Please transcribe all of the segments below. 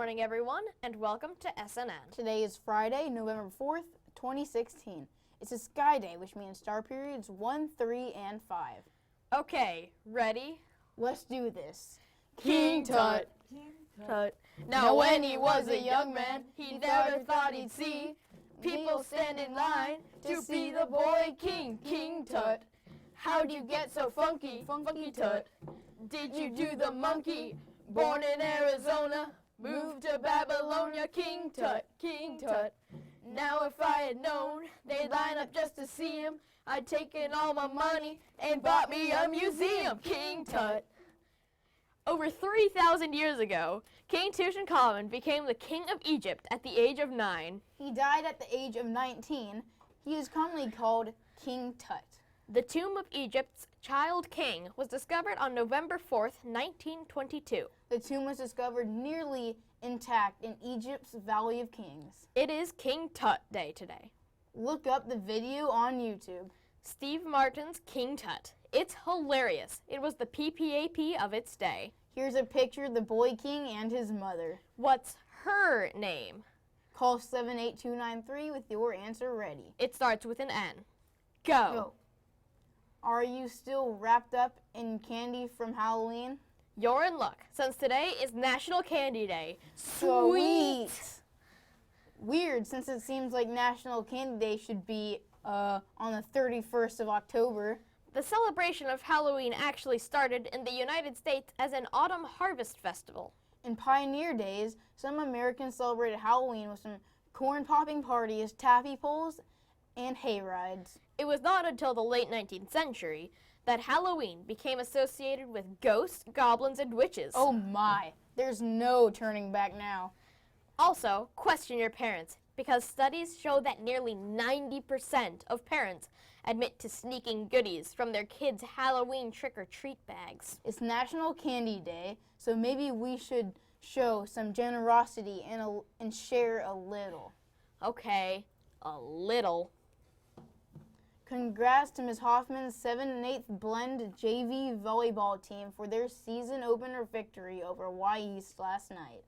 morning, everyone, and welcome to S.N.N. Today is Friday, November 4th, 2016. It's a sky day, which means star periods 1, 3, and 5. Okay, ready? Let's do this. King Tut. Tut. Now when he was a young man, he never thought he'd see people stand in line to be the boy king, King Tut. How'd you get so funky, Funky Tut? Did you do the monkey? Born in Arizona, moved to Babylonia, King Tut, King Tut. Now if I had known they'd line up just to see him, I'd taken all my money and bought me a museum, King Tut. Over 3,000 years ago, King Tutankhamun became the king of Egypt at the age of 9. He died at the age of 19. He is commonly called King Tut. The tomb of Egypt's child king was discovered on November 4th, 1922. The tomb was discovered nearly intact in Egypt's Valley of Kings. It is King Tut Day today. Look up the video on YouTube. Steve Martin's King Tut. It's hilarious. It was the PPAP of its day. Here's a picture of the boy king and his mother. What's her name? Call 78293 with your answer ready. It starts with an N. Go. Are you still wrapped up in candy from Halloween? You're in luck, since today is National Candy Day. Sweet! Weird, since it seems like National Candy Day should be on the 31st of October. The celebration of Halloween actually started in the United States as an autumn harvest festival. In pioneer days, some Americans celebrated Halloween with some corn-popping parties, taffy pulls, and hay rides. It was not until the late 19th century that Halloween became associated with ghosts, goblins, and witches. Oh my, there's no turning back now. Also, question your parents, because studies show that nearly 90% of parents admit to sneaking goodies from their kids' Halloween trick-or-treat bags. It's National Candy Day, so maybe we should show some generosity and share a little. Okay, a little. Congrats to Ms. Hoffman's 7 8 Blend JV volleyball team for their season opener victory over Y East last night.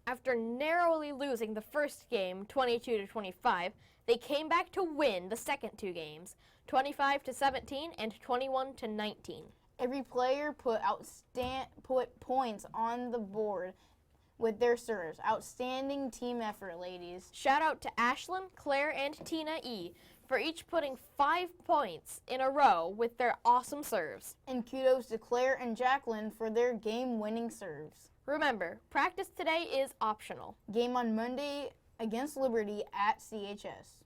After narrowly losing the first game, 22-25, they came back to win the second two games, 25-17 and 21-19. Every player put points on the board with their serves. Outstanding team effort, ladies. Shout out to Ashlyn, Claire, and Tina E. for each putting 5 points in a row with their awesome serves. And kudos to Claire and Jacqueline for their game-winning serves. Remember, practice today is optional. Game on Monday against Liberty at CHS.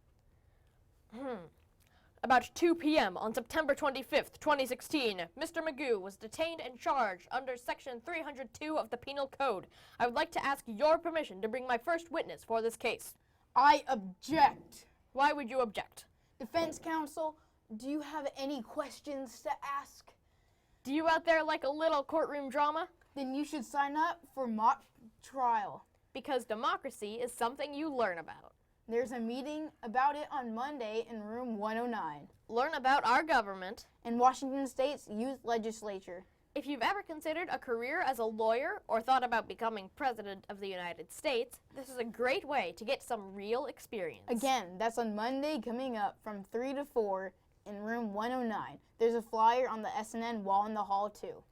About 2 p.m. on September 25th, 2016, Mr. Magoo was detained and charged under Section 302 of the Penal Code. I would like to ask your permission to bring my first witness for this case. I object. Why would you object? Defense counsel, do you have any questions to ask? Do you out there like a little courtroom drama? Then you should sign up for mock trial. Because democracy is something you learn about. There's a meeting about it on Monday in room 109. Learn about our government and Washington State's youth legislature. If you've ever considered a career as a lawyer or thought about becoming president of the United States, this is a great way to get some real experience. Again, that's on Monday coming up from 3 to 4 in room 109. There's a flyer on the S.N.N. wall in the hall too.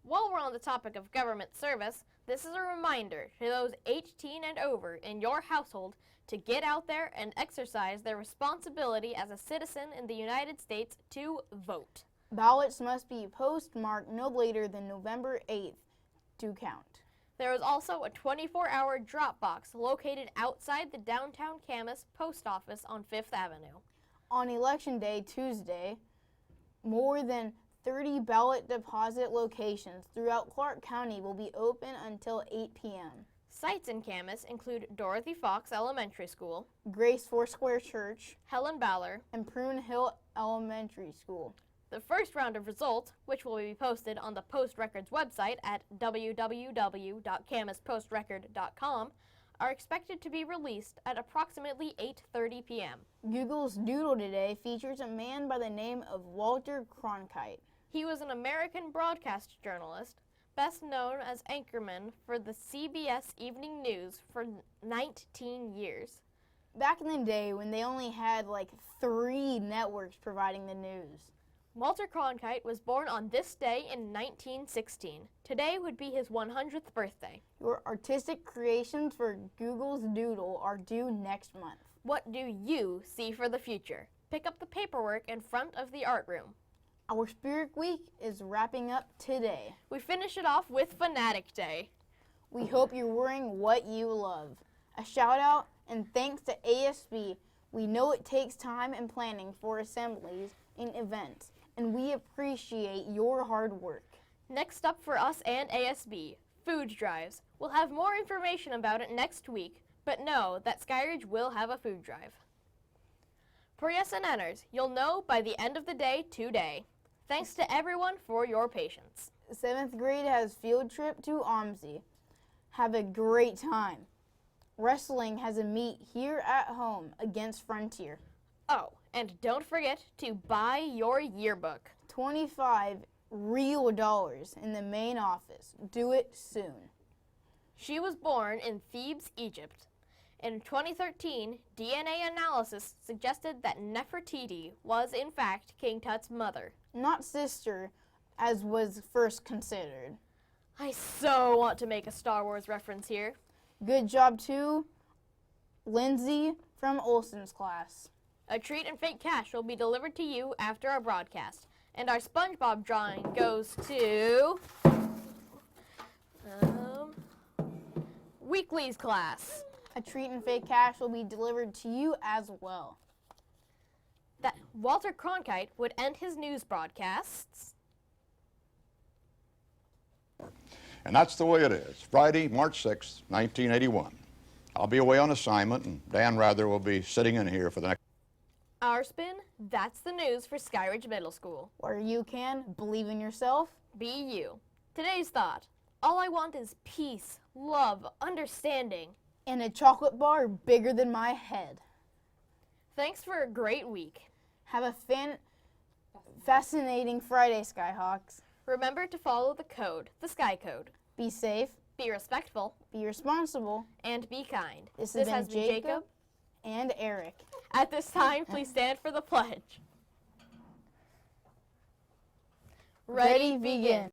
While we're on the topic of government service, this is a reminder to those 18 and over in your household to get out there and exercise their responsibility as a citizen in the United States to vote. Ballots must be postmarked no later than November 8th to count. There is also a 24-hour drop box located outside the downtown Camas post office on 5th Avenue. On Election Day, Tuesday, more than 30 ballot deposit locations throughout Clark County will be open until 8 p.m. Sites in Camas include Dorothy Fox Elementary School, Grace Foursquare Church, Helen Ballard, and Prune Hill Elementary School. The first round of results, which will be posted on the Post Records website at www.camaspostrecord.com, are expected to be released at approximately 8:30 p.m. Google's Doodle today features a man by the name of Walter Cronkite. He was an American broadcast journalist, best known as anchorman for the CBS Evening News for 19 years. Back in the day when they only had like 3 networks providing the news. Walter Cronkite was born on this day in 1916. Today would be his 100th birthday. Your artistic creations for Google's Doodle are due next month. What do you see for the future? Pick up the paperwork in front of the art room. Our Spirit Week is wrapping up today. We finish it off with Fanatic Day. We hope you're wearing what you love. A shout out and thanks to ASB. We know it takes time and planning for assemblies and events, and we appreciate your hard work. Next up for us and ASB, food drives. We'll have more information about it next week, but know that Skyridge will have a food drive. For S.N.Ners, you'll know by the end of the day today. Thanks to everyone for your patience. 7th grade has field trip to OMSI. Have a great time. Wrestling has a meet here at home against Frontier. Oh, and don't forget to buy your yearbook. 25 real dollars in the main office. Do it soon. She was born in Thebes, Egypt. In 2013, DNA analysis suggested that Nefertiti was in fact King Tut's mother. Not sister, as was first considered. I so want to make a Star Wars reference here. Good job too, Lindsay from Olsen's class. A treat and fake cash will be delivered to you after our broadcast. And our SpongeBob drawing goes to Weekly's class. A treat and fake cash will be delivered to you as well. That Walter Cronkite would end his news broadcasts. And that's the way it is. Friday, March 6th, 1981. I'll be away on assignment, and Dan Rather will be sitting in here for the next. Our spin, that's the news for Skyridge Middle School. Where you can believe in yourself. Be you. Today's thought, all I want is peace, love, understanding. And a chocolate bar bigger than my head. Thanks for a great week. Have a fascinating Friday, Skyhawks. Remember to follow the code, the Sky Code. Be safe. Be respectful. Be responsible. And be kind. This has been Jacob and Eric. At this time, please stand for the pledge. Ready, begin.